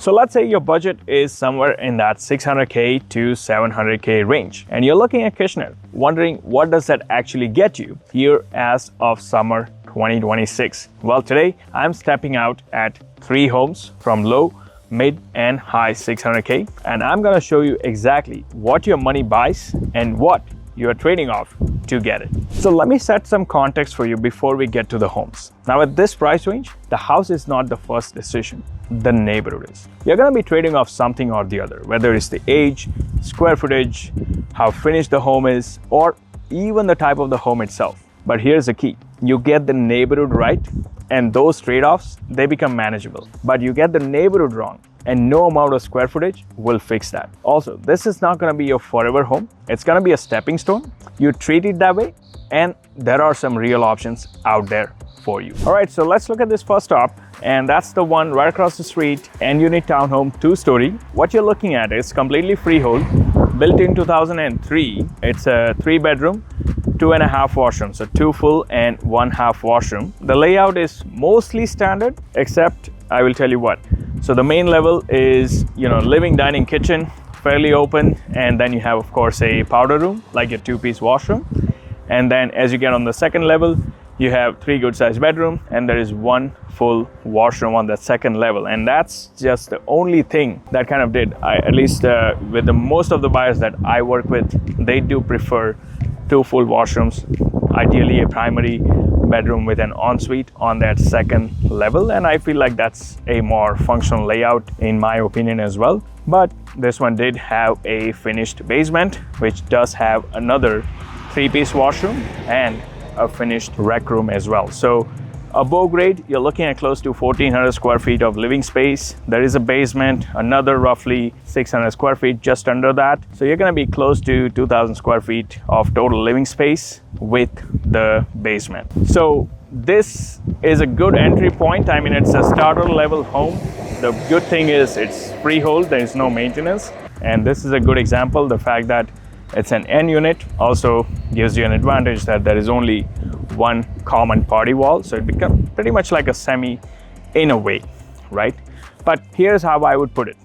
So let's say your budget is somewhere in that 600K to 700K range, and you're looking at Kitchener, wondering what does that actually get you here as of summer 2026. Well, today I'm stepping out at 3 homes from low, mid and high 600K, and I'm gonna show you exactly what your money buys and what you are trading off to get it. So let me set some context for you before we get to the homes. Now at this price range, the house is not the first decision, the neighborhood is. You're gonna be trading off something or the other, whether it's the age, square footage, how finished the home is, or even the type of the home itself. But here's the key, you get the neighborhood right, and those trade-offs, they become manageable. But you get the neighborhood wrong, and no amount of square footage will fix that. Also, this is not gonna be your forever home. It's gonna be a stepping stone. You treat it that way, and there are some real options out there for you. All right, so let's look at this first stop, and that's the one right across the street, n-unit townhome, 2-story. What you're looking at is completely freehold, built in 2003. It's a 3-bedroom, 2.5 washroom, so 2 full and 1 half washroom. The layout is mostly standard, except I will tell you what. So the main level is, living, dining, kitchen, fairly open, and then you have, of course, a powder room, like your 2-piece washroom. And then as you get on the second level, you have 3 good-sized bedroom, and there is 1 full washroom on the second level. And that's just the only thing that kind of did. At least with most of the buyers that I work with, they do prefer 2 full washrooms, ideally a primary bedroom with an ensuite on that second level, and I feel like that's a more functional layout in my opinion as well. But this one did have a finished basement, which does have another 3-piece washroom and a finished rec room as well. So above grade, you're looking at close to 1,400 square feet of living space. There is a basement, another roughly 600 square feet just under that. So you're gonna be close to 2,000 square feet of total living space with the basement. So this is a good entry point. I mean, it's a starter level home. The good thing is it's freehold, there is no maintenance. And this is a good example. The fact that it's an N unit also gives you an advantage that there is only 1 common party wall. So it becomes pretty much like a semi in a way, right? But here's how I would put it.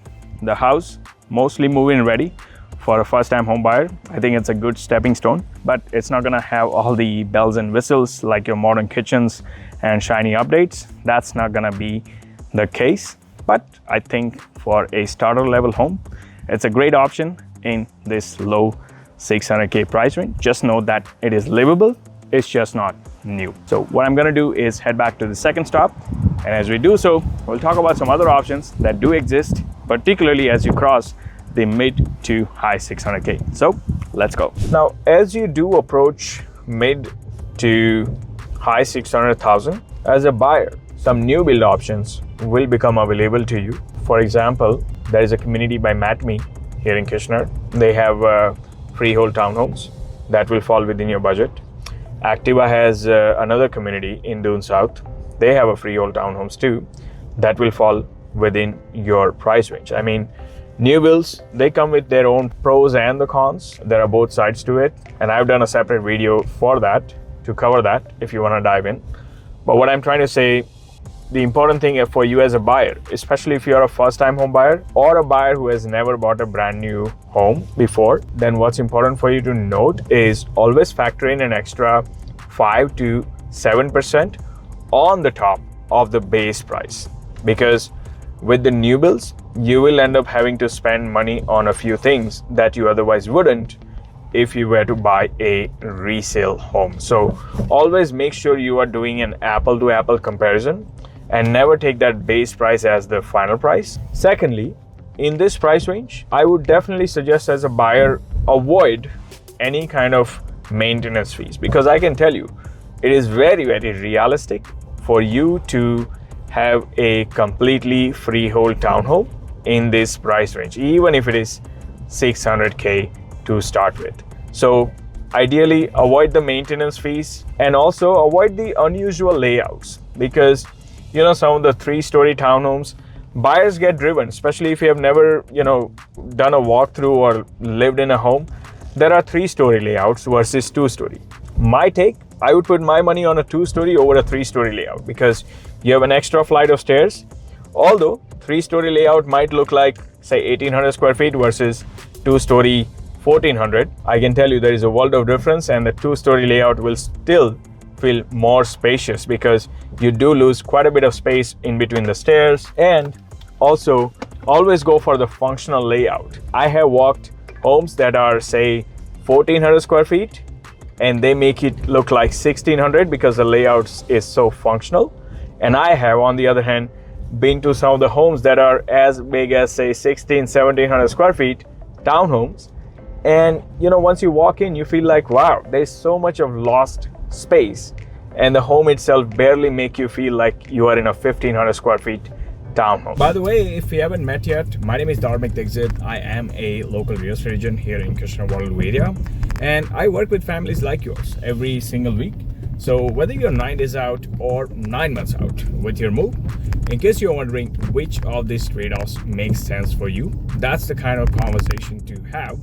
The house, mostly move-in ready for a first-time home buyer. I think it's a good stepping stone, but it's not gonna have all the bells and whistles like your modern kitchens and shiny updates. That's not gonna be the case. But I think for a starter level home, it's a great option in this low 600K price range. Just know that it is livable, it's just not new. So what I'm gonna do is head back to the second stop, and as we do so, we'll talk about some other options that do exist, particularly as you cross the mid to high 600K. So let's go. Now, as you do approach mid to high 600,000, as a buyer, some new build options will become available to you. For example, there is a community by Matme here in Kitchener. They have freehold townhomes that will fall within your budget. Activa has another community in Doon South. They have a freehold townhomes too that will fall within your price range. I mean, new builds, they come with their own pros and the cons. There are both sides to it, and I've done a separate video for that to cover that if you want to dive in. But what I'm trying to say, the important thing for you as a buyer, especially if you're a first-time home buyer or a buyer who has never bought a brand new home before, then what's important for you to note is always factor in an extra 5 to 7% on the top of the base price. Because with the new builds, you will end up having to spend money on a few things that you otherwise wouldn't if you were to buy a resale home. So always make sure you are doing an apple-to-apple comparison and never take that base price as the final price. Secondly, in this price range, I would definitely suggest as a buyer, avoid any kind of maintenance fees, because I can tell you, it is very, very realistic for you to have a completely freehold townhome in this price range, even if it is 600K to start with. So ideally, avoid the maintenance fees and also avoid the unusual layouts, because some of the 3-story townhomes, buyers get driven, especially if you have never, done a walkthrough or lived in a home. There are 3-story layouts versus 2-story. My take, I would put my money on a 2-story over a 3-story layout, because you have an extra flight of stairs, Although 3-story layout might look like say 1800 square feet versus 2-story 1400, I can tell you there is a world of difference, and the 2-story layout will still feel more spacious because you do lose quite a bit of space in between the stairs. And also always go for the functional layout. I have walked homes that are say 1400 square feet and they make it look like 1600 because the layout is so functional. And I have, on the other hand, been to some of the homes that are as big as say 1700 square feet, townhomes, and once you walk in you feel like, wow, there's so much of lost space, and the home itself barely make you feel like you are in a 1500 square feet townhome. By the way, if we haven't met yet, my name is Dharmik Dixit. I am a local real estate agent here in Kitchener-Waterloo area, and I work with families like yours every single week. So whether you're 9 days out or 9 months out with your move, in case you're wondering which of these trade-offs makes sense for you, that's the kind of conversation to have.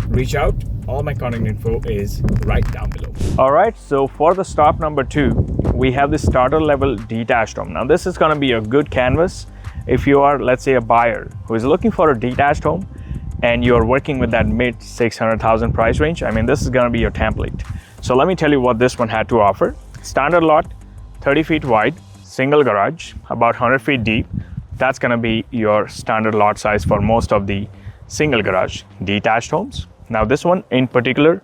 Reach out. All my contact info is right down below. All right, so for the stop number 2, we have the starter level detached home. Now this is going to be a good canvas if you are, let's say, a buyer who is looking for a detached home and you're working with that mid 600,000 price range. I mean, this is going to be your template. So let me tell you what this one had to offer. Standard lot, 30 feet wide, single garage, about 100 feet deep. That's going to be your standard lot size for most of the single garage detached homes. Now this one in particular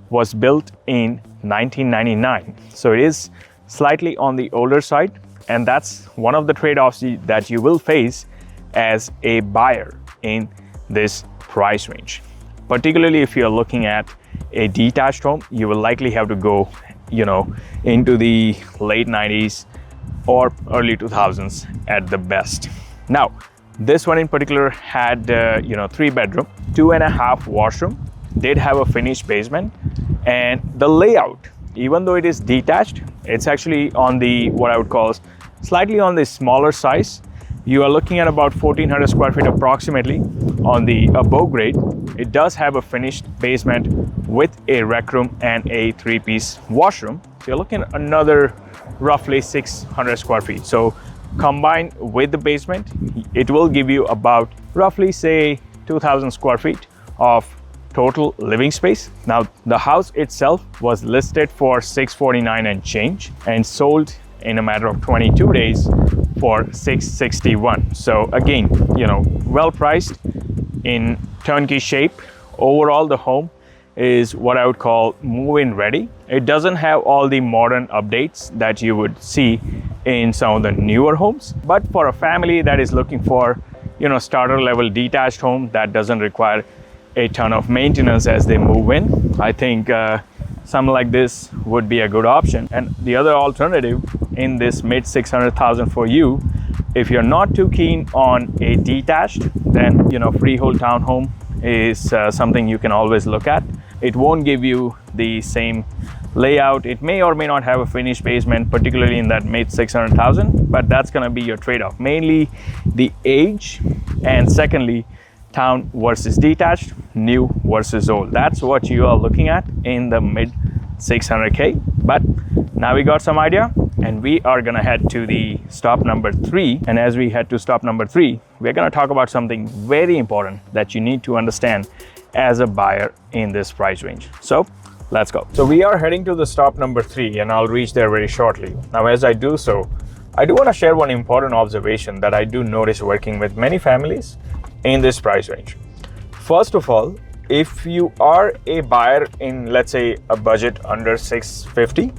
was built in 1999, so it is slightly on the older side, and that's one of the trade-offs that you will face as a buyer in this price range. Particularly if you're looking at a detached home, you will likely have to go into the late 90s or early 2000s at the best. Now this one in particular had 3-bedroom, 2.5 washroom, did have a finished basement, and the layout, even though it is detached, it's actually on the what I would call slightly on the smaller size. You are looking at about 1400 square feet approximately on the above grade. It does have a finished basement with a rec room and a 3-piece washroom. So you're looking at another roughly 600 square feet. So combined with the basement, it will give you about roughly say 2000 square feet of total living space. Now the house itself was listed for $649 and change and sold in a matter of 22 days for $661. So again, well priced, in turnkey shape. Overall, the home is what I would call move-in ready. It doesn't have all the modern updates that you would see in some of the newer homes, but for a family that is looking for starter level detached home that doesn't require a ton of maintenance as they move in, I think something like this would be a good option. And the other alternative in this mid 600,000 for you, if you're not too keen on a detached, then freehold townhome is something you can always look at. It won't give you the same layout. It may or may not have a finished basement, particularly in that mid 600,000, but that's going to be your trade-off, mainly the age, and secondly, town versus detached, new versus old. That's what you are looking at in the mid 600K. But now we got some idea, and we are gonna head to the stop number 3. And as we head to stop number 3, we're gonna talk about something very important that you need to understand as a buyer in this price range. So let's go. So we are heading to the stop number 3, and I'll reach there very shortly. Now as I do so, I do want to share one important observation that I do notice working with many families in this price range. First of all, if you are a buyer in, let's say, a budget under 650,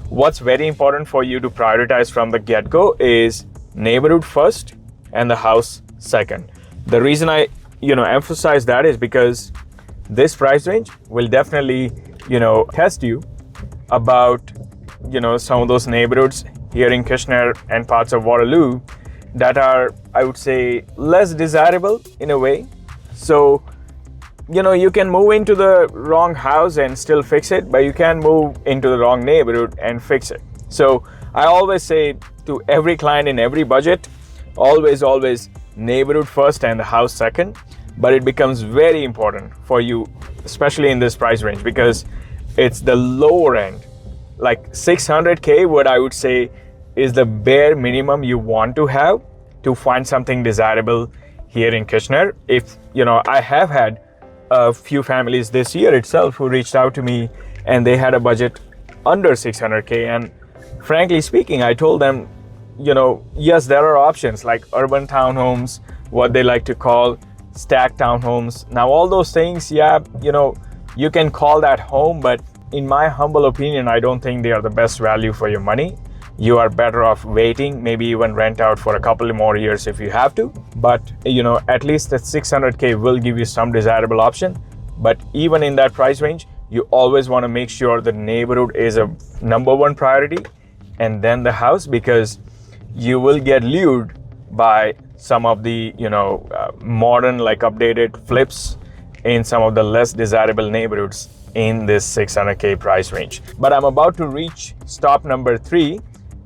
what's very important for you to prioritize from the get-go is neighborhood first and the house second. The reason I emphasize that is because this price range will definitely test you about some of those neighborhoods here in Kitchener and parts of Waterloo that are, I would say, less desirable in a way. So you can move into the wrong house and still fix it, but you can move into the wrong neighborhood and fix it. So I always say to every client in every budget, always neighborhood first and the house second. But it becomes very important for you, especially in this price range, because it's the lower end. Like 600K, what I would say is the bare minimum you want to have to find something desirable here in Kitchener. If I have had a few families this year itself who reached out to me and they had a budget under 600K, and frankly speaking, I told them, yes, there are options like urban townhomes, what they like to call stacked townhomes. Now, all those things, you can call that home, but in my humble opinion, I don't think they are the best value for your money. You are better off waiting, maybe even rent out for a couple more years if you have to. But, at least that 600K will give you some desirable option. But even in that price range, you always want to make sure the neighborhood is a number one priority and then the house, because you will get lured by some of the, modern, like updated flips in some of the less desirable neighborhoods in this 600K price range. But I'm about to reach stop number 3,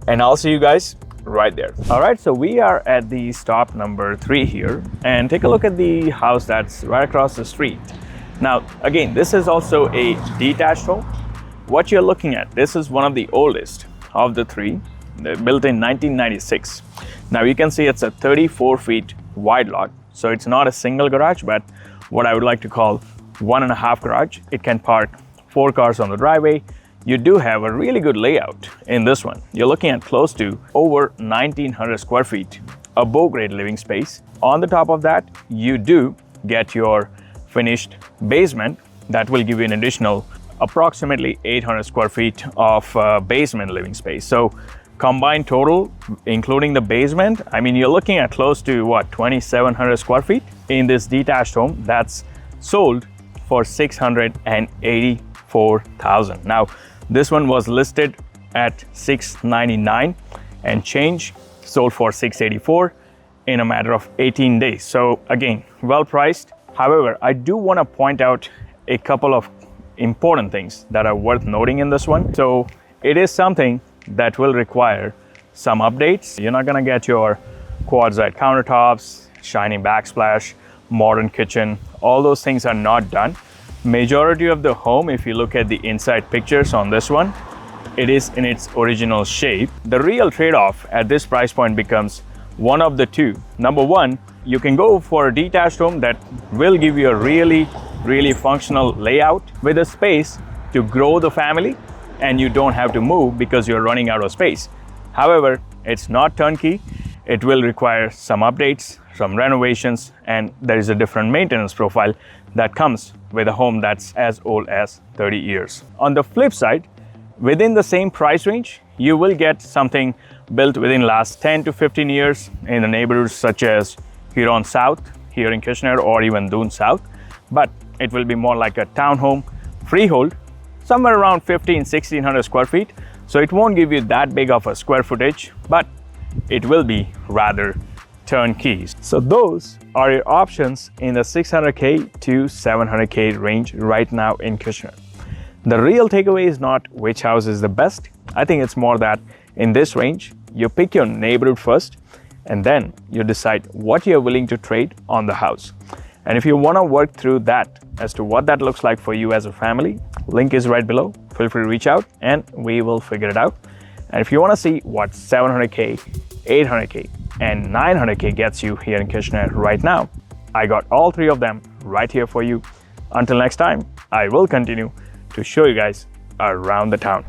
and I'll see you guys right there. All right, so we are at the stop number 3 here, and take a look at the house that's right across the street. Now, again, this is also a detached home. What you're looking at, this is one of the oldest of the 3, built in 1996. Now you can see it's a 34 feet wide lot, so it's not a single garage, but what I would like to call 1.5 garage. It can park 4 cars on the driveway. You do have a really good layout in this one. You're looking at close to over 1900 square feet, above grade living space. On the top of that, you do get your finished basement that will give you an additional approximately 800 square feet of basement living space. So combined total, including the basement, you're looking at close to 2,700 square feet in this detached home that's sold for $684,000. Now, this one was listed at $699 and change, sold for $684 in a matter of 18 days. So again, well priced. However, I do want to point out a couple of important things that are worth noting in this one. So it is something that will require some updates. You're not gonna get your quartzite countertops, shiny backsplash, modern kitchen. All those things are not done. Majority of the home, if you look at the inside pictures on this one, it is in its original shape. The real trade-off at this price point becomes one of the two. Number one, you can go for a detached home that will give you a really functional layout with a space to grow the family, and you don't have to move because you're running out of space. However, it's not turnkey. It will require some updates, some renovations, and there is a different maintenance profile that comes with a home that's as old as 30 years. On the flip side, within the same price range, you will get something built within last 10 to 15 years in the neighborhoods such as Huron South, here in Kitchener, or even Doon South. But it will be more like a townhome, freehold, somewhere around 1,500-1,600 square feet. So it won't give you that big of a square footage, but it will be rather turnkey. So those are your options in the 600K to 700K range right now in Kitchener. The real takeaway is not which house is the best. I think it's more that in this range, you pick your neighborhood first, and then you decide what you're willing to trade on the house. And if you want to work through that as to what that looks like for you as a family, link is right below. Feel free to reach out and we will figure it out. And if you want to see what 700K, 800K, and 900K gets you here in Kitchener right now, I got all 3 of them right here for you. Until next time, I will continue to show you guys around the town.